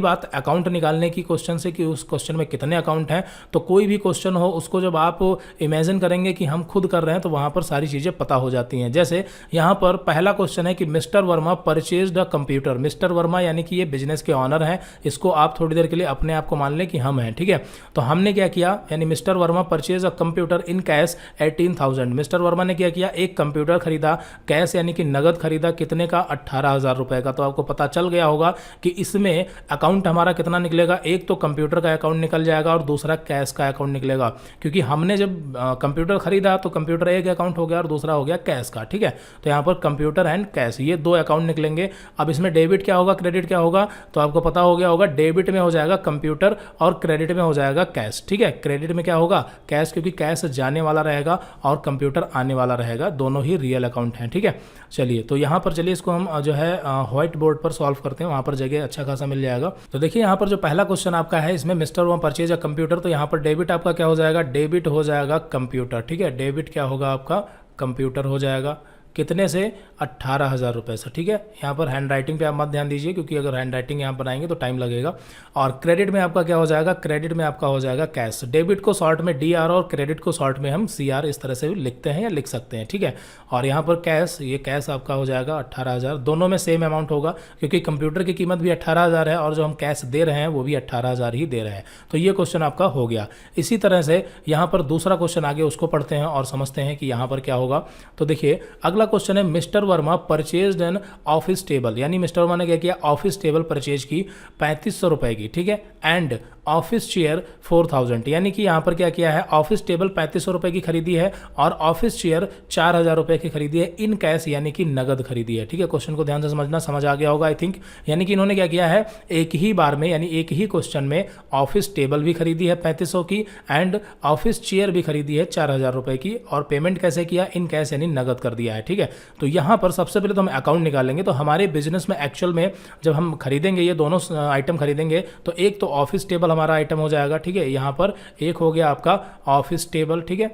बात अकाउंट निकालने की क्वेश्चन से कि उस क्वेश्चन में कितने अकाउंट हैं, तो कोई भी क्वेश्चन हो उसको जब आप इमेजिन करेंगे कि हम खुद कर रहे हैं तो वहाँ पर सारी चीज़ें पता हो जाती हैं। जैसे यहाँ पर पहला क्वेश्चन है कि mister Verma purchased a computer. Mister Verma यानी कि ये बिजनेस के ऑनर हैं, इसको आप थोड़ी देर के लिए अपने आप को मान लें कि हम हैं, ठीक है। तो हमने क्या किया, यानी mister Verma purchase a computer in cash 18,000। Mister Verma ने क्या किया, एक कंप्यूटर खरीदा कैश यानी कि नगद खरीदा, कितने का, 18,000 रुपये का। तो आपको पता चल गया होगा कि इसमें अकाउंट हमारा कितना निकलेगा, एक तो कंप्यूटर का अकाउंट निकल जाएगा और दूसरा कैश का अकाउंट निकलेगा, क्योंकि हमने जब कंप्यूटर खरीदा तो कंप्यूटर एक अकाउंट हो गया और दूसरा हो गया कैश का, ठीक है। तो यहाँ पर कंप्यूटर एंड कैश ये दो अकाउंट निकलेंगे। अब इसमें डेबिट क्या होगा, क्रेडिट क्या होगा, तो आपको पता हो गया होगा, डेबिट में हो जाएगा कंप्यूटर और क्रेडिट में हो जाएगा कैश, ठीक है। क्रेडिट में क्या होगा, कैश, क्योंकि कैश जाने वाला रहेगा और कंप्यूटर आने वाला रहेगा, दोनों ही रियल अकाउंट हैं, ठीक है। चलिए, तो यहाँ पर चलिए इसको हम जो है व्हाइट बोर्ड पर सॉल्व करते हैं, वहाँ पर जगह अच्छा खासा मिल जाएगा। तो देखिए यहाँ पर जो पहला क्वेश्चन आपका है, इसमें mister Verma purchase a computer, तो यहाँ पर डेबिट आपका क्या हो जाएगा, डेबिट हो जाएगा कंप्यूटर, ठीक है। डेबिट क्या होगा आपका, कंप्यूटर हो जाएगा, कितने से, 18,000 रुपये से, ठीक है। यहाँ पर हैंड राइटिंग पे आप मत ध्यान दीजिए, क्योंकि अगर हैंड राइटिंग यहाँ पर आएंगे तो टाइम लगेगा। और क्रेडिट में आपका क्या हो जाएगा, क्रेडिट में आपका हो जाएगा कैश। डेबिट को शॉर्ट में DR और क्रेडिट को शॉर्ट में हम CR इस तरह से भी लिखते हैं या लिख सकते हैं, ठीक है। और यहाँ पर कैश, ये कैश आपका हो जाएगा 18,000, दोनों में सेम अमाउंट होगा, क्योंकि कंप्यूटर की कीमत भी 18,000 है और जो हम कैश दे रहे हैं वो भी 18,000 ही दे रहे हैं। तो ये क्वेश्चन आपका हो गया। इसी तरह से यहाँ पर दूसरा क्वेश्चन आगे उसको पढ़ते हैं और समझते हैं कि यहाँ पर क्या होगा। तो देखिए अगला क्वेश्चन है, mister Verma purchased an office table, यानी मिस्टर वर्मा ने क्या किया, ऑफिस टेबल परचेज की 3500 रुपए की, ठीक है। एंड ऑफिस चेयर 4,000, यानी कि यहाँ पर क्या किया है, ऑफिस टेबल 3500 रुपए की खरीदी है और ऑफिस चेयर 4,000 रुपए की खरीदी है, इन कैश यानी कि नगद खरीदी है, ठीक है। क्वेश्चन को ध्यान से समझना, समझ आ गया होगा आई थिंक। यानी कि इन्होंने क्या किया है, एक ही बार में यानी एक ही क्वेश्चन में ऑफिस टेबल भी खरीदी है 3500 की एंड ऑफिस चेयर भी खरीदी है 4,000 रुपए की, और पेमेंट कैसे किया, इन कैश यानी नगद कर दिया है, ठीक है। तो यहाँ पर सबसे पहले तो हम अकाउंट निकालेंगे। तो हमारे बिजनेस में एक्चुअल में जब हम खरीदेंगे, ये दोनों आइटम खरीदेंगे, तो एक तो ऑफिस टेबल हमारा आइटम हो जाएगा, ठीक है। यहाँ पर एक हो गया आपका ऑफिस टेबल, ठीक है,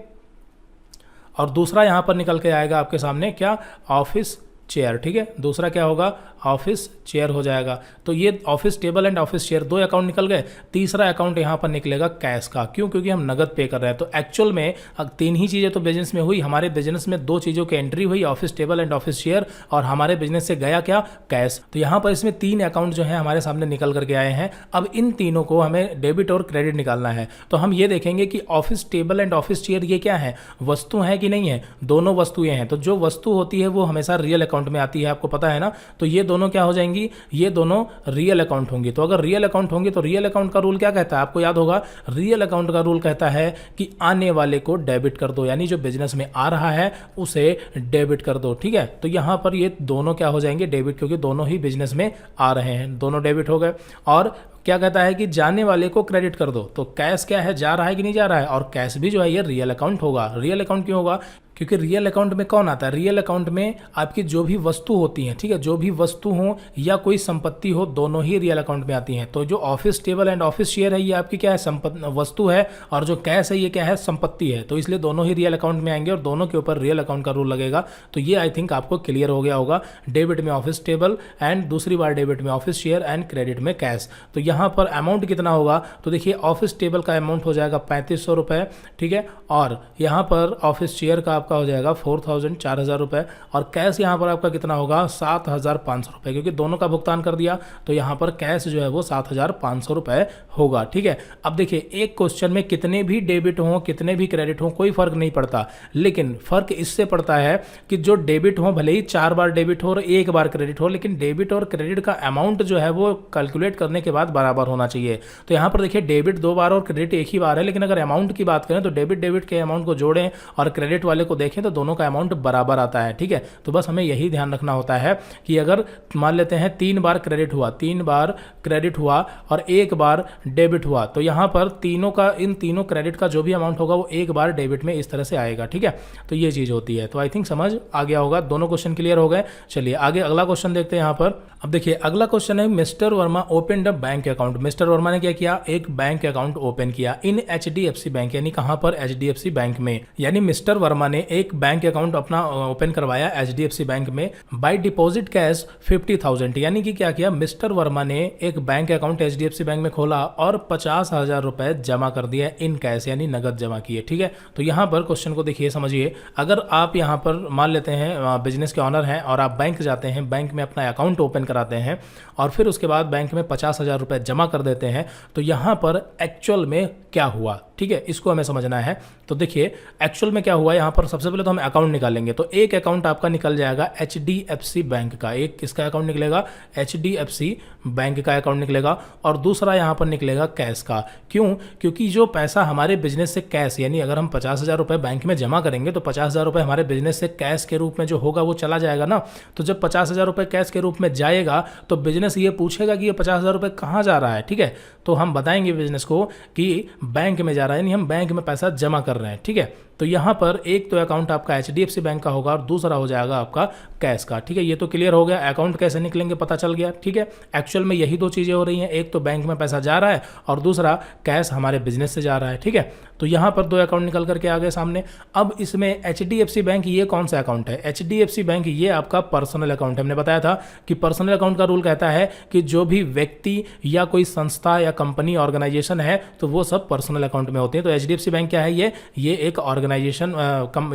और दूसरा यहाँ पर निकल के आएगा आपके सामने क्या, ऑफिस चेयर, ठीक है। दूसरा क्या होगा, ऑफिस चेयर हो जाएगा। तो ये office table and office chair दो अकाउंट निकल गए। तीसरा अकाउंट यहाँ पर निकलेगा कैश का, क्यों, क्योंकि हम नगद पे कर रहे हैं। तो एक्चुअल में तीन ही चीज़ें तो बिजनेस में हुई, हमारे बिजनेस में दो चीज़ों की एंट्री हुई, office table and office chair, और हमारे बिजनेस से गया क्या, कैश। तो यहाँ पर इसमें तीन अकाउंट जो है हमारे सामने निकल करके आए हैं। अब इन तीनों को हमें डेबिट और क्रेडिट निकालना है। तो हम ये देखेंगे कि office table and office chair ये क्या है, वस्तु है कि नहीं है, दोनों वस्तुएं हैं। तो जो वस्तु होती है वो हमेशा रियल अकाउंट में आती है, आपको पता है ना। तो ये दोनों क्या हो जाएंगी, ये दोनों रियल अकाउंट होंगी। तो अगर रियल अकाउंट होंगी तो रियल अकाउंट का रूल क्या कहता है, आपको याद होगा, रियल अकाउंट का रूल कहता है कि आने वाले को डेबिट कर दो, यानी जो बिजनेस में आ रहा है उसे डेबिट कर दो, ठीक है। तो यहां पर ये दोनों क्या हो जाएंगे, डेबिट, क्योंकि दोनों ही बिजनेस में आ रहे हैं, दोनों डेबिट हो गए। और क्या कहता है कि जाने वाले को क्रेडिट कर दो, तो कैश क्या है, जा रहा है कि नहीं जा रहा है, और कैश भी जो है ये रियल अकाउंट होगा। रियल अकाउंट क्यों होगा, क्योंकि रियल अकाउंट में कौन आता है, रियल अकाउंट में आपकी जो भी वस्तु होती हैं, ठीक है, जो भी वस्तु हो या कोई संपत्ति हो, दोनों ही रियल अकाउंट में आती हैं। तो जो office table and office share है ये आपकी क्या है, वस्तु है, और जो कैश है ये क्या है, संपत्ति है। तो इसलिए दोनों ही रियल अकाउंट में आएंगे और दोनों के ऊपर रियल अकाउंट का रूल लगेगा। तो ये आई थिंक आपको क्लियर हो गया होगा। डेबिट में ऑफिस टेबल एंड दूसरी बार डेबिट में ऑफिस शेयर एंड क्रेडिट में कैश। तो यहाँ पर अमाउंट कितना होगा, तो देखिए ऑफिस टेबल का अमाउंट हो जाएगा 3500 रुपये, ठीक है, और यहाँ पर ऑफिस शेयर का आपका हो जाएगा 4,000 रुपये, और कैश यहाँ पर आपका कितना होगा, 7,500 रुपये, क्योंकि दोनों का भुगतान कर दिया। तो यहाँ पर कैश जो है वो 7,500 रुपये होगा, ठीक है। अब देखिए एक क्वेश्चन में कितने भी डेबिट हो कितने भी क्रेडिट हो कोई फर्क नहीं पड़ता, लेकिन फर्क इससे पड़ता है कि जो डेबिट हो, भले ही 4 बार डेबिट हो और 1 बार क्रेडिट हो, लेकिन डेबिट और क्रेडिट का अमाउंट जो है वो कैलकुलेट करने के बाद बराबर होना चाहिए। तो यहाँ पर देखिए डेबिट 2 बार और क्रेडिट 1 ही बार है, लेकिन अगर अमाउंट की बात करें तो डेबिट के अमाउंट को जोड़ें और क्रेडिट वाले को देखें तो दोनों का अमाउंट बराबर आता है, ठीक है। तो बस हमें यही ध्यान रखना होता है कि अगर मान लेते हैं 3 बार क्रेडिट हुआ, 3 बार क्रेडिट हुआ और 1 बार डेबिट हुआ, तो यहाँ पर तीनों का, इन तीनों क्रेडिट का जो भी अमाउंट होगा वो 1 बार डेबिट में इस तरह से आएगा, ठीक है। तो ये चीज़ होती है। तो आई थिंक समझ आ गया होगा, दोनों क्वेश्चन क्लियर हो गए। चलिए आगे अगला क्वेश्चन देखते हैं यहाँ पर। अब देखिए अगला क्वेश्चन है, mister Verma opened a bank account, mister Verma ने क्या किया, एक बैंक अकाउंट ओपन किया इन HDFC बैंक, यानी कहां पर, HDFC बैंक में। यानी मिस्टर वर्मा ने एक बैंक अकाउंट अपना ओपन करवाया HDFC बैंक में बाय डिपॉजिट कैश 50,000, यानी कि क्या किया, मिस्टर वर्मा ने एक बैंक अकाउंट HDFC बैंक में खोला और 50,000 रुपए जमा कर दिया इन कैश, यानी नगद जमा किए। ठीक है, तो यहां पर क्वेश्चन को देखिए, समझिए। अगर आप यहां पर मान लेते हैं बिजनेस के ऑनर हैं और आप बैंक जाते हैं, बैंक में अपना अकाउंट ओपन कराते हैं और फिर उसके बाद बैंक में 50,000 रुपए जमा कर देते हैं, तो यहां पर एक्चुअल में क्या हुआ, ठीक है, इसको हमें समझना है। तो देखिए एक्चुअल में क्या हुआ, यहां पर सबसे पहले तो हम अकाउंट निकालेंगे। तो एक अकाउंट आपका निकल जाएगा HDFC बैंक का, एक किसका अकाउंट निकलेगा, HDFC बैंक का अकाउंट निकलेगा, और दूसरा यहां पर निकलेगा कैश का। क्यों, क्योंकि जो पैसा हमारे बिजनेस से कैश, यानी अगर हम 50,000 रुपए बैंक में जमा करेंगे तो 50,000 रुपए हमारे बिजनेस से कैश के रूप में जो होगा वो चला जाएगा ना। तो जब 50,000 रुपए कैश के रूप में जाएगा तो बिजनेस ये पूछेगा कि ये 50,000 रुपए कहाँ जा रहा है। ठीक है, तो हम बताएंगे बिजनेस को कि बैंक में जा रहा है, यानी हम बैंक में पैसा जमा कर रहे हैं। ठीक है, तो यहां पर एक तो अकाउंट आपका HDFC बैंक का होगा और दूसरा हो जाएगा आपका कैश का। ठीक है, ये तो क्लियर हो गया, अकाउंट कैसे निकलेंगे पता चल गया। ठीक है, एक्चुअल में यही दो चीजें हो रही हैं, एक तो बैंक में पैसा जा रहा है और दूसरा कैश हमारे बिजनेस से जा रहा है। ठीक है, तो यहां पर दो अकाउंट निकल करके आ गए सामने। अब इसमें HDFC बैंक ये कौन सा अकाउंट है, HDFC बैंक ये आपका पर्सनल अकाउंट है। हमने बताया था कि पर्सनल अकाउंट का रूल कहता है कि जो भी व्यक्ति या कोई संस्था या कंपनी ऑर्गेनाइजेशन है तो वो सब पर्सनल अकाउंट में होते हैं। तो HDFC बैंक क्या है, ये एक ऑर्गेनाइजेशन,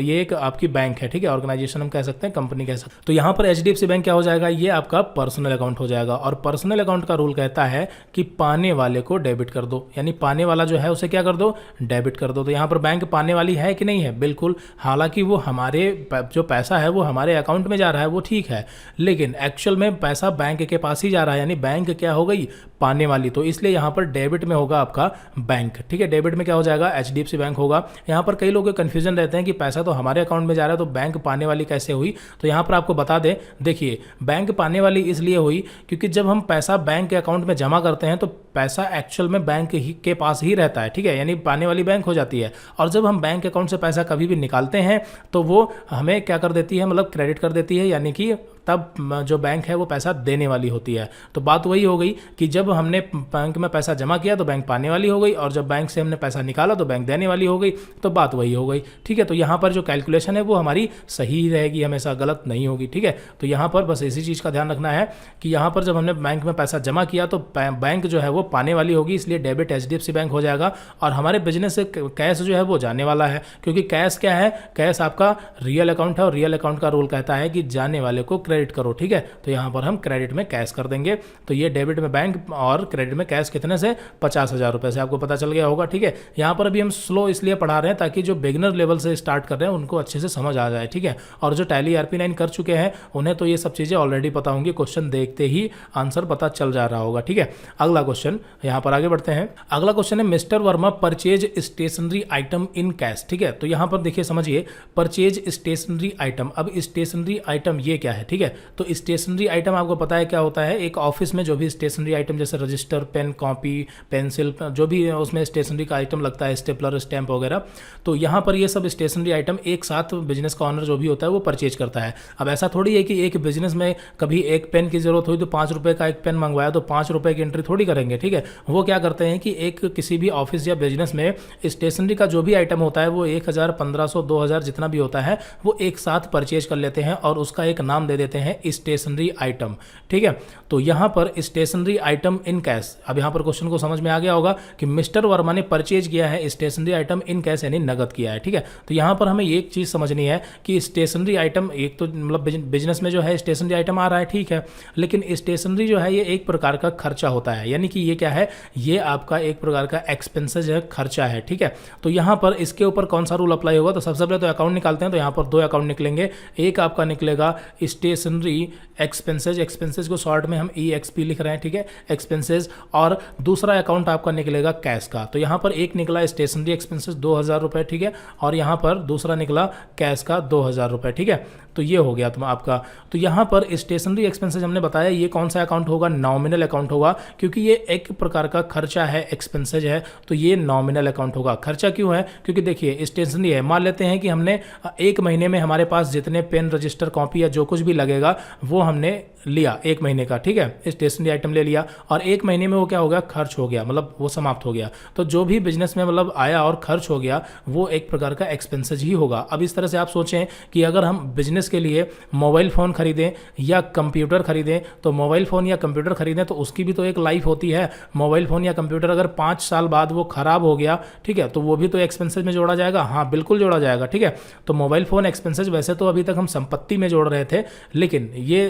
ये एक आपकी बैंक है। ठीक है, ऑर्गेनाइजेशन हम कह सकते हैं, कंपनी कह सकते हैं। तो यहां पर HDFC बैंक क्या हो जाएगा, ये आपका पर्सनल अकाउंट हो जाएगा। और पर्सनल अकाउंट का रूल कहता है कि पाने वाले को डेबिट कर दो, यानी पाने वाला जो है उसे क्या कर दो, डेबिट कर दो। तो यहां पर बैंक पाने वाली है कि नहीं है, बिल्कुल। हालांकि वो हमारे जो पैसा है वो हमारे अकाउंट में जा रहा है वो ठीक है, लेकिन एक्चुअल में पैसा बैंक के पास ही जा रहा है, यानी बैंक क्या हो गई, पाने वाली। तो इसलिए यहां पर डेबिट में होगा आपका बैंक। ठीक है, डेबिट में क्या हो जाएगा, HDFC बैंक होगा। यहां पर कई लोगों को कंफ्यूजन रहते हैं कि पैसा तो हमारे अकाउंट में जा रहा है तो बैंक पाने वाली कैसे हुई। तो यहां पर आपको बता दें, देखिए बैंक पाने वाली इसलिए हुई क्योंकि जब हम पैसा बैंक के अकाउंट में जमा करते हैं तो पैसा एक्चुअल में बैंक ही के पास ही रहता है। ठीक है, यानी पाने वाली बैंक हो जाती है। और जब हम बैंक अकाउंट से पैसा कभी भी निकालते हैं तो वो हमें क्या कर देती है, मतलब क्रेडिट कर देती है, यानी कि तब जो बैंक है वो पैसा देने वाली होती है। तो बात वही हो गई कि जब हमने बैंक में पैसा जमा किया तो बैंक पाने वाली हो गई, और जब बैंक से हमने पैसा निकाला तो बैंक देने वाली हो गई। तो बात वही हो गई। ठीक है, तो यहाँ पर जो कैलकुलेशन है वो हमारी सही रहेगी, हमेशा गलत नहीं होगी। ठीक है, तो यहाँ पर बस इसी चीज़ का ध्यान रखना है कि यहाँ पर जब हमने बैंक में पैसा जमा किया तो बैंक जो है वो पाने वाली होगी, इसलिए डेबिट HDFC बैंक हो जाएगा। और हमारे बिजनेस से कैश जो है वो जाने वाला है, क्योंकि कैश क्या है, कैश आपका रियल अकाउंट है और रियल अकाउंट का रूल कहता है कि जाने वाले को क्रेडिट करो। ठीक है, तो यहां पर हम क्रेडिट में कैश कर देंगे। तो ये डेबिट में बैंक और क्रेडिट में कैश कितने से, 50,000 रुपए से, आपको पता चल गया होगा। ठीक है, यहां पर अभी हम स्लो इसलिए पढ़ा रहे हैं ताकि जो बिगिनर लेवल से स्टार्ट कर रहे हैं उनको अच्छे से समझ आ जाए। ठीक है, और जो टैली RP9 कर चुके हैं उन्हें तो ये सब चीजें ऑलरेडी पता होंगी, क्वेश्चन देखते ही आंसर पता चल जा रहा होगा। ठीक है, अगला क्वेश्चन यहां पर आगे बढ़ते हैं। अगला क्वेश्चन है mister Verma purchase stationery item in cash. ठीक है, तो यहां पर देखिए, समझिए, परचेज स्टेशनरी आइटम। अब स्टेशनरी आइटम ये क्या है, ठीक है, तो स्टेशनरी आइटम आपको पता है क्या होता है, एक ऑफिस में जो भी स्टेशनरी आइटम जैसे रजिस्टर, पेन, कॉपी, पेंसिल, जो भी उसमें स्टेशनरी का आइटम लगता है, स्टेपलर, स्टैंप वगैरह, तो यहाँ पर ये सब स्टेशनरी आइटम एक साथ बिजनेस का ऑनर जो भी होता है वो परचेज करता है। अब ऐसा थोड़ी है कि एक बिजनेस में कभी एक पेन की जरूरत हुई तो 5 रुपये का एक पेन मंगवाया तो 5 रुपये की एंट्री थोड़ी करेंगे। ठीक है, वो क्या करते हैं कि एक किसी भी ऑफिस या बिजनेस में स्टेशनरी का जो भी आइटम होता है वो 1,000, 1,500, 2,000 जितना भी होता है वो एक साथ परचेज कर लेते हैं और उसका एक नाम दे देते हैं स्टेशनरी आइटम। ठीक है, तो यहां पर स्टेशनरी आइटम इन कैश। अब यहां पर क्वेश्चन को समझ में आ गया होगा कि मिस्टर वर्मा ने परचेज किया है स्टेशनरी आइटम इन कैश, यानी नगद किया है। ठीक है, तो यहां पर हमें एक चीज समझनी है कि स्टेशनरी आइटम, एक तो मतलब बिजनेस में जो है स्टेशनरी आइटम आ रहा है, ठीक है, लेकिन स्टेशनरी जो है ये एक प्रकार का खर्चा होता है, यानी कि ये क्या है, ये आपका एक प्रकार का एक्सपेंसेस है, खर्चा है। ठीक है, तो यहां पर इसके ऊपर कौन सा रूल अप्लाई होगा, तो सबसे पहले तो अकाउंट निकालते हैं। तो यहां पर दो अकाउंट निकलेंगे, एक आपका निकलेगा स्टेशनरी एक्सपेंसेज, एक्सपेंसेज को शॉर्ट में हम EXP लिख रहे हैं। ठीक है, एक्सपेंसेज, और दूसरा अकाउंट आपका निकलेगा कैश का। तो यहां पर एक निकला स्टेशनरी एक्सपेंसेज 2,000 रुपए, ठीक है, और यहां पर दूसरा निकला कैश का 2,000 रुपए। ठीक है, तो ये हो गया तुम आपका। तो यहां पर स्टेशनरी एक्सपेंसेज हमने बताया ये कौन सा अकाउंट होगा, नॉमिनल अकाउंट होगा, क्योंकि ये एक प्रकार का खर्चा है, एक्सपेंसेज है, तो ये नॉमिनल अकाउंट होगा। खर्चा क्यों है, क्योंकि देखिए स्टेशनरी है, मान लेते हैं कि हमने एक महीने में हमारे पास जितने पेन, रजिस्टर, कॉपी या जो कुछ भी लगे लगेगा वो हमने लिया 1 महीने का, ठीक है, स्टेशनरी आइटम ले लिया और 1 महीने में वो क्या हो गया, खर्च हो गया, मतलब वो समाप्त हो गया। तो जो भी बिजनेस में मतलब आया और खर्च हो गया वो एक प्रकार का एक्सपेंसेस ही होगा। अब इस तरह से आप सोचें कि अगर हम बिजनेस के लिए मोबाइल फ़ोन खरीदें या कंप्यूटर खरीदें, तो मोबाइल फ़ोन या कंप्यूटर खरीदें तो उसकी भी तो एक लाइफ होती है। मोबाइल फ़ोन या कंप्यूटर अगर 5 साल बाद वो ख़राब हो गया, ठीक है, तो वो भी तो एक्सपेंसेस में जोड़ा जाएगा। हाँ बिल्कुल जोड़ा जाएगा, ठीक है। तो मोबाइल फ़ोन एक्सपेंसेस वैसे तो अभी तक हम संपत्ति में जोड़ रहे थे, लेकिन ये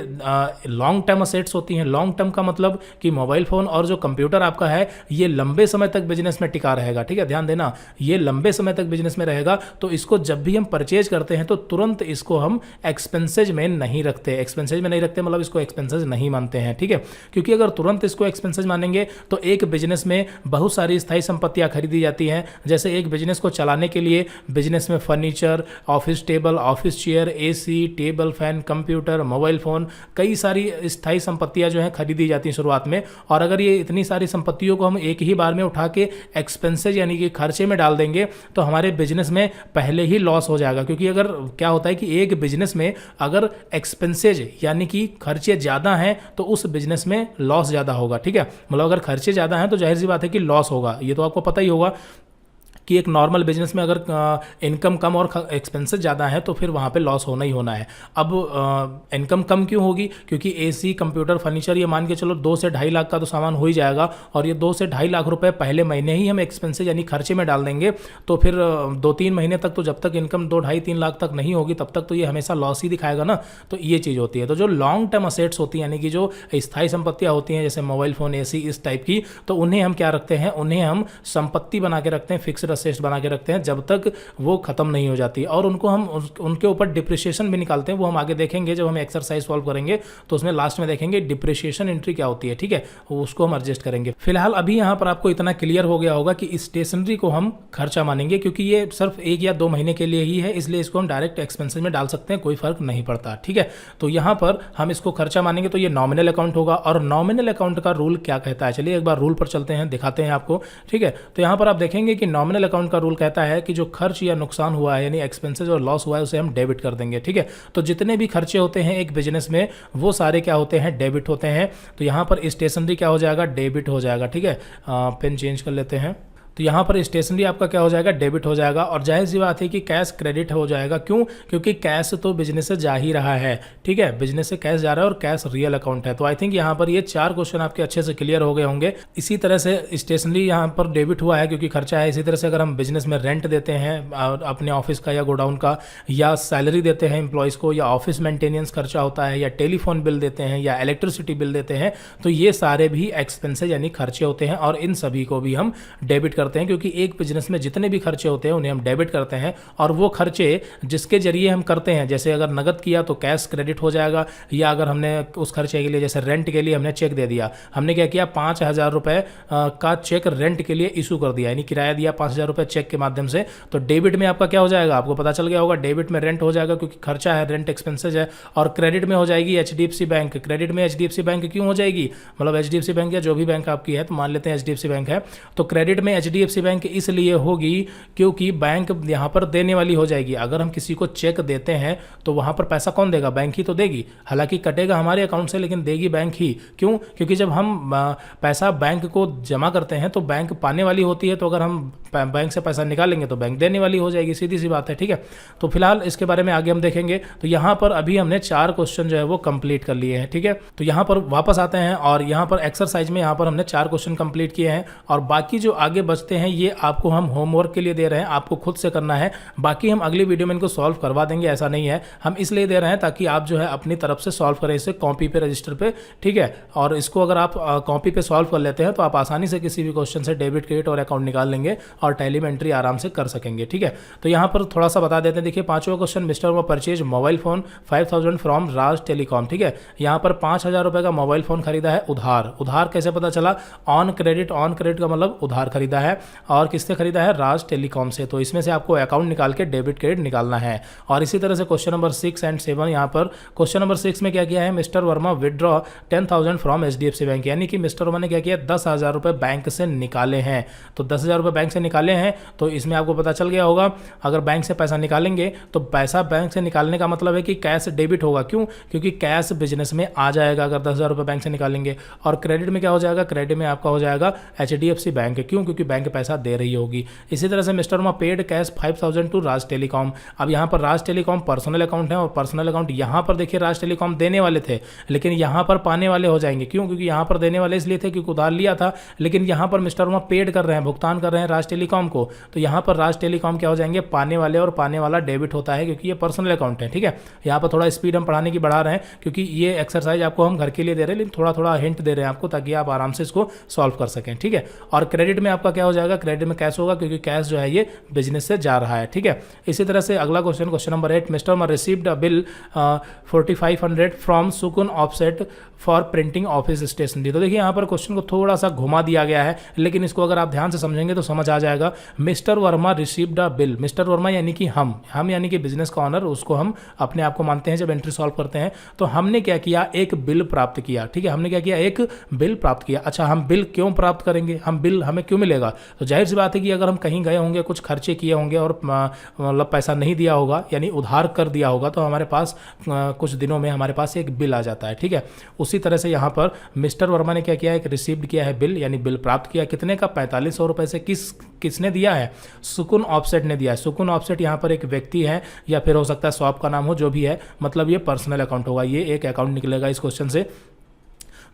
लॉन्ग टर्म असेट्स होती हैं। लॉन्ग टर्म का मतलब कि मोबाइल फ़ोन और जो कंप्यूटर आपका है ये लंबे समय तक बिजनेस में टिका रहेगा, ठीक है, ध्यान देना, ये लंबे समय तक बिजनेस में रहेगा। तो इसको जब भी हम परचेज करते हैं तो तुरंत इसको हम एक्सपेंसेज में नहीं रखते। एक्सपेंसेज में नहीं रखते मतलब इसको एक्सपेंसेज नहीं मानते हैं, ठीक है, क्योंकि अगर तुरंत इसको एक्सपेंसेज मानेंगे तो एक बिजनेस में बहुत सारी स्थायी संपत्तियां खरीदी जाती हैं। जैसे एक बिजनेस को चलाने के लिए बिजनेस में furniture, office table, office chair, AC, table fan, computer, mobile phone, कई सारी स्थायी संपत्तियां जो हैं खरीदी जाती हैं शुरुआत में। और अगर ये इतनी सारी संपत्तियों को हम एक ही बार में उठा के एक्सपेंसेज यानी कि खर्चे में डाल देंगे तो हमारे बिजनेस में पहले ही लॉस हो जाएगा। क्योंकि अगर क्या होता है कि एक बिजनेस में अगर एक्सपेंसेज यानी कि खर्चे ज़्यादा हैं तो उस बिजनेस में लॉस ज़्यादा होगा, ठीक है, मतलब अगर खर्चे ज़्यादा हैं तो जाहिर सी बात है कि लॉस होगा। ये तो आपको पता ही होगा कि एक नॉर्मल बिजनेस में अगर इनकम कम और एक्सपेंसेस ज़्यादा है तो फिर वहाँ पे लॉस होना ही होना है। अब इनकम कम क्यों होगी, क्योंकि एसी, कंप्यूटर, फर्नीचर, ये मान के चलो 2 से 2.5 लाख का तो सामान हो ही जाएगा और ये 2 से 2.5 लाख रुपए पहले महीने ही हम एक्सपेंसेस यानी खर्चे में डाल देंगे। तो फिर 2-3 महीने तक तो जब तक इनकम 2-2.5-3 लाख तक नहीं होगी तब तक तो ये हमेशा लॉस ही दिखाएगा ना। तो ये चीज़ होती है। तो जो लॉन्ग टर्म असेट्स होती हैं यानी कि जो स्थायी संपत्तियाँ होती हैं जैसे मोबाइल फ़ोन, एसी, इस टाइप की, तो उन्हें हम क्या रखते हैं, उन्हें हम संपत्ति बना के रखते हैं, फिक्स्ड असेट्स बना के रखते हैं जब तक वो खत्म नहीं हो जाती। और उनको हम उनके ऊपर डिप्रिसिएशन भी निकालते हैं, वो हम आगे देखेंगे जब हम एक्सरसाइज सॉल्व करेंगे तो उसमें लास्ट में देखेंगे डिप्रिसिएशन एंट्री क्या होती है, ठीक है, उसको हम एडजस्ट करेंगे। फिलहाल अभी यहाँ पर आपको इतना क्लियर हो गया होगा कि स्टेशनरी को हम खर्चा मानेंगे क्योंकि ये सिर्फ 1 या 2 महीने के लिए ही है, इसलिए इसको हम डायरेक्ट एक्सपेंसेस में डाल सकते हैं, कोई फर्क नहीं पड़ता, ठीक है। तो यहाँ पर हम इसको खर्चा मानेंगे तो ये नॉमिनल अकाउंट होगा। और नॉमिनल अकाउंट का रूल क्या कहता है, चलिए एक बार रूल पर चलते हैं, दिखाते हैं आपको, ठीक है। तो यहाँ पर आप देखेंगे कि नॉमिनल अकाउंट का रूल कहता है कि जो खर्च या नुकसान हुआ है यानी एक्सपेंसेस और लॉस हुआ है उसे हम डेबिट कर देंगे, ठीक है। तो जितने भी खर्चे होते हैं एक बिजनेस में वो सारे क्या होते हैं, डेबिट होते हैं। तो यहाँ पर स्टेशनरी क्या हो जाएगा, डेबिट हो जाएगा, ठीक है। पेन चेंज कर लेते हैं। तो यहाँ पर स्टेशनरी आपका क्या हो जाएगा, डेबिट हो जाएगा। और जाहिर सी बात है कि कैश क्रेडिट हो जाएगा, क्यों, क्योंकि कैश तो बिजनेस से जा ही रहा है, ठीक है, बिजनेस से कैश जा रहा है और कैश रियल अकाउंट है। तो आई थिंक यहाँ पर ये 4 क्वेश्चन आपके अच्छे से क्लियर हो गए होंगे। इसी तरह से स्टेशनरी यहाँ पर डेबिट हुआ है क्योंकि खर्चा है। इसी तरह से अगर हम बिजनेस में रेंट देते हैं अपने ऑफिस का या गोडाउन का, या सैलरी देते हैं एम्प्लॉयज़ को, या ऑफिस मेंटेनेंस खर्चा होता है, या टेलीफोन बिल देते हैं, या इलेक्ट्रिसिटी बिल देते हैं, तो ये सारे भी एक्सपेंसेज यानी खर्चे होते हैं और इन सभी को भी हम डेबिट करते हैं। क्योंकि एक बिजनेस में जितने भी खर्चे होते हैं उन्हें हम डेबिट करते हैं और वो खर्चे जिसके जरिए हम करते हैं, जैसे अगर नगद किया तो कैश क्रेडिट हो जाएगा, या अगर हमने उस खर्चे के लिए जैसे रेंट के लिए हमने चेक दे दिया, हमने क्या किया 5,000 रुपये का चेक रेंट के लिए इशू कर दिया यानी किराया दिया 5,000 रुपये चेक के माध्यम से, तो डेबिट में आपका क्या हो जाएगा, आपको पता चल गया होगा, डेबिट में रेंट हो जाएगा क्योंकि खर्चा है, रेंट एक्सपेंसेज है। और क्रेडिट में हो जाएगी HDFC बैंक। क्रेडिट में HDFC बैंक क्यों हो जाएगी, मतलब HDFC बैंक या जो भी बैंक आपकी है, तो मान लेते हैं HDFC बैंक है, तो क्रेडिट में HDFC बैंक इसलिए होगी क्योंकि बैंक यहाँ पर देने वाली हो जाएगी। अगर हम किसी को चेक देते हैं तो वहाँ पर पैसा कौन देगा, बैंक ही तो देगी, हालांकि कटेगा हमारे अकाउंट से लेकिन देगी बैंक ही। क्यों, क्योंकि जब हम पैसा बैंक को जमा करते हैं तो बैंक पाने वाली होती है, तो अगर हम बैंक से पैसा निकालेंगे तो बैंक देने वाली हो जाएगी, सीधी सी बात है, ठीक है। तो फिलहाल इसके बारे में आगे हम देखेंगे। तो यहाँ पर अभी हमने 4 क्वेश्चन जो है वो कंप्लीट कर लिए हैं, ठीक है। तो यहाँ पर वापस आते हैं और यहाँ पर एक्सरसाइज में यहाँ पर हमने 4 क्वेश्चन कंप्लीट किए हैं और बाकी जो आगे बचते हैं ये आपको हम होमवर्क के लिए दे रहे हैं, आपको खुद से करना है। बाकी हम अगली वीडियो में इनको सॉल्व करवा देंगे, ऐसा नहीं है, हम इसलिए दे रहे हैं ताकि आप जो है अपनी तरफ से सॉल्व करें इसे कॉपी पे, रजिस्टर पे, ठीक है। और इसको अगर आप कॉपी पे सॉल्व कर लेते हैं तो आप आसानी से किसी भी क्वेश्चन से डेबिट, क्रेडिट और अकाउंट निकाल लेंगे और टैली में एंट्री आराम से कर सकेंगे, ठीक है। तो यहाँ पर थोड़ा सा बता देते हैं, देखिए 5वां क्वेश्चन, मिस्टर वो purchase mobile phone 5,000 from Raj telecom, ठीक है। यहाँ पर 5,000 रुपये का मोबाइल फोन खरीदा है उधार। उधार कैसे पता चला, ऑन क्रेडिट, ऑन क्रेडिट का मतलब उधार खरीदा है। है और किससे खरीदा है, राज टेलीकॉम से। तो इसमें से आपको अकाउंट निकाल के डेबिट क्रेडिट निकालना है। और इसी तरह से क्वेश्चन नंबर 6 एंड 7 यहाँ पर क्वेश्चन नंबर 6 में क्या किया है, mister Verma withdraw 10,000 from HDFC bank, यानी कि मिस्टर वर्मा ने क्या किया, 10,000 रुपये बैंक से निकाले हैं। तो 10,000 रुपये बैंक से निकाले हैं, तो इसमें आपको पता चल गया होगा अगर बैंक से पैसा निकालेंगे तो पैसा बैंक से निकालने का मतलब है कि कैश डेबिट होगा। क्यों? क्योंकि कैश बिजनेस में आ जाएगा अगर 10,000 रुपये बैंक से निकालेंगे। और क्रेडिट में क्या हो जाएगा, क्रेडिट में आपका हो जाएगा HDFC बैंक। क्यों? क्योंकि बैंक पैसा दे रही होगी। इसी तरह से mister Verma paid cash 5,000 to Raj Telecom. अब यहाँ पर राज टेलीकॉम पर्सनल अकाउंट है और पर्सनल अकाउंट यहाँ पर देखिए राज टेलीकॉम देने वाले थे, लेकिन यहाँ पर पाने वाले हो जाएंगे। क्यों? क्योंकि यहाँ पर देने वाले इसलिए थे क्योंकि उधार लिया था, लेकिन यहाँ पर मिस्टर वर्मा पेड कर रहे हैं, भुगतान कर रहे हैं राज टेलीकॉम को। तो यहाँ पर राज टेलीकॉम क्या हो जाएंगे, पाने वाले, और पाने वाला डेबिट होता है क्योंकि ये पर्सनल अकाउंट है। ठीक है, यहाँ पर थोड़ा स्पीड हम पढ़ाने की बढ़ा रहे हैं क्योंकि ये एक्सरसाइज आपको हम घर के लिए दे रहे हैं, लेकिन थोड़ा थोड़ा हिंट दे रहे हैं आपको ताकि आप आराम से इसको सॉल्व कर सकें। ठीक है, और क्रेडिट में आपका क्या हो जाएगा, क्रेडिट में कैश होगा क्योंकि कैश जो है ये बिजनेस से जा रहा है। ठीक है, इसी तरह से अगला question, question number 8, mister Verma received a bill 4,500 from Sukun offset for printing office stationery. तो देखिए यहाँ पर क्वेश्चन को थोड़ा सा घुमा दिया गया है, लेकिन इसको अगर आप ध्यान से समझेंगे तो समझ आ जाएगा। Mister Verma received a bill, mister Verma यानी कि हम यानी कि बिजनेस का ऑनर, उसको हम अपने आप को मानते हैं जब एंट्री सॉल्व करते हैं। तो हमने क्या किया, एक बिल प्राप्त किया। ठीक है, हमने क्या किया, एक बिल प्राप्त किया। अच्छा, हम बिल क्यों प्राप्त करेंगे, हम बिल हमें क्यों मिलेगा? तो जाहिर सी बात है कि अगर हम कहीं गए होंगे, कुछ खर्चे किए होंगे और मतलब पैसा नहीं दिया होगा यानी उधार कर दिया होगा, तो हमारे पास कुछ दिनों में हमारे पास एक बिल आ जाता है। ठीक है, उसी तरह से यहाँ पर मिस्टर वर्मा ने क्या किया, एक रिसीव्ड किया है बिल, यानी बिल प्राप्त किया। कितने का, 4,500 रुपये से। किसने दिया है, सुकुन ऑफसेट ने दिया है। सुकुन ऑफसेट यहाँ पर एक व्यक्ति है या फिर हो सकता है शॉप का नाम हो, जो भी है, मतलब ये पर्सनल अकाउंट होगा, ये एक अकाउंट निकलेगा इस क्वेश्चन से।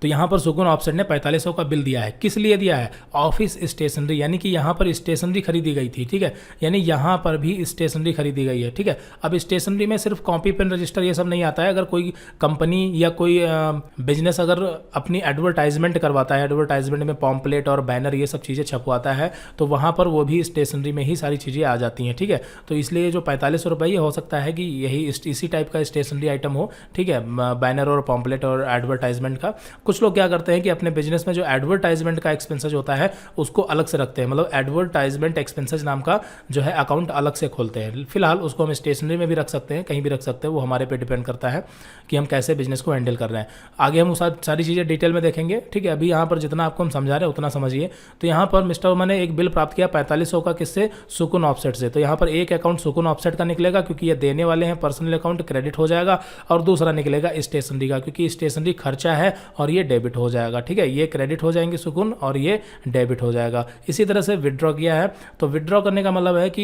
तो यहाँ पर सुकुन ऑफसेट ने 4,500 का बिल दिया है। किस लिए दिया है, ऑफिस स्टेशनरी, यानी कि यहाँ पर स्टेशनरी खरीदी गई थी। ठीक है, यानी यहाँ पर भी स्टेशनरी खरीदी गई है। ठीक है, अब स्टेशनरी में सिर्फ कॉपी पेन रजिस्टर ये सब नहीं आता है। अगर कोई कंपनी या कोई बिजनेस अगर अपनी एडवर्टाइजमेंट करवाता है, एडवर्टाइजमेंट में पॉम्पलेट और बैनर ये सब चीज़ें छपवाता है, तो वहाँ पर वो भी स्टेशनरी में ही सारी चीज़ें आ जाती हैं। ठीक है, तो इसलिए जो 4,500 रुपये ये हो सकता है कि यही इसी टाइप का स्टेशनरी आइटम हो। ठीक है, बैनर और पॉम्पलेट और एडवर्टाइजमेंट का। कुछ लोग क्या करते हैं कि अपने बिजनेस में जो एडवर्टाइजमेंट का एक्सपेंसेज होता है उसको अलग से रखते हैं, मतलब एडवर्टाइजमेंट एक्सपेंसेज नाम का जो है अकाउंट अलग से खोलते हैं। फिलहाल उसको हम स्टेशनरी में भी रख सकते हैं, कहीं भी रख सकते हैं, वो हमारे पे डिपेंड करता है कि हम कैसे बिजनेस को हैंडल कर रहे हैं। आगे हम सारी चीज़ें डिटेल में देखेंगे। ठीक है, अभी यहाँ पर जितना आपको हम समझा रहे हैं उतना समझिए। तो यहाँ पर मिस्टर वर्मा ने एक बिल प्राप्त किया 4,500 का, किससे, सुकुन ऑफसेट से। तो यहाँ पर एक अकाउंट सुकुन ऑफसेट का निकलेगा क्योंकि ये देने वाले हैं, पर्सनल अकाउंट क्रेडिट हो जाएगा, और दूसरा निकलेगा स्टेशनरी का क्योंकि स्टेशनरी खर्चा है और ये डेबिट हो जाएगा। ठीक है, ये क्रेडिट हो जाएंगे सुकुन और ये डेबिट हो जाएगा। इसी तरह से विड्रॉ किया है, तो विड्रॉ करने का मतलब है कि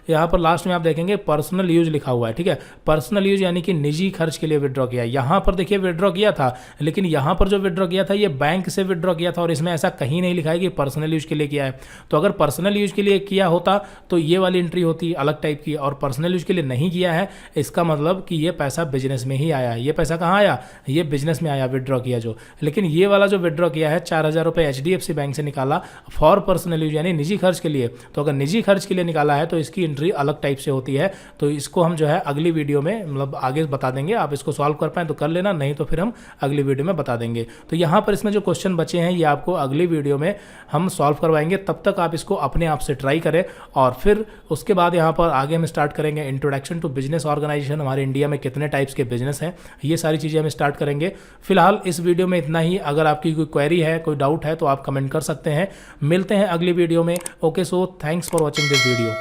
यहाँ पर लास्ट में आप देखेंगे पर्सनल यूज लिखा हुआ है। ठीक है, पर्सनल यूज यानी कि निजी खर्च के लिए विड्रॉ किया। यहाँ पर देखिए विड्रॉ किया था, लेकिन यहाँ पर जो विड्रॉ किया था ये बैंक से विड्रॉ किया था और इसमें ऐसा कहीं नहीं लिखा है कि पर्सनल यूज के लिए किया है। तो अगर पर्सनल यूज के लिए किया होता तो ये वाली एंट्री होती अलग टाइप की, और पर्सनल यूज के लिए नहीं किया है, इसका मतलब कि ये पैसा बिजनेस में ही आया। ये पैसा कहाँ आया, ये बिजनेस में आया, विड्रॉ किया जो। लेकिन ये वाला जो विड्रॉ किया है 4,000 रुपये HDFC बैंक से निकाला फॉर पर्सनल यूज यानी निजी खर्च के लिए। तो अगर निजी खर्च के लिए निकाला है तो इसकी एंट्री अलग टाइप से होती है। तो इसको हम जो है अगली वीडियो में मतलब आगे बता देंगे। आप इसको सॉल्व कर पाएँ तो कर लेना, नहीं तो फिर हम अगली वीडियो में बता देंगे। तो यहाँ पर इसमें जो क्वेश्चन बचे हैं ये आपको अगली वीडियो में हम सॉल्व करवाएंगे। तब तक आप इसको अपने आप से ट्राई करें और फिर उसके बाद यहाँ पर आगे हम स्टार्ट करेंगे इंट्रोडक्शन टू बिजनेस ऑर्गेनाइजेशन। हमारे इंडिया में कितने टाइप्स के बिजनेस हैं, ये सारी चीज़ें हम स्टार्ट करेंगे। फिलहाल इस वीडियो में इतना ही। अगर आपकी कोई क्वेरी है, कोई डाउट है तो आप कमेंट कर सकते हैं। मिलते हैं अगली वीडियो में। Okay, so thanks for watching this video.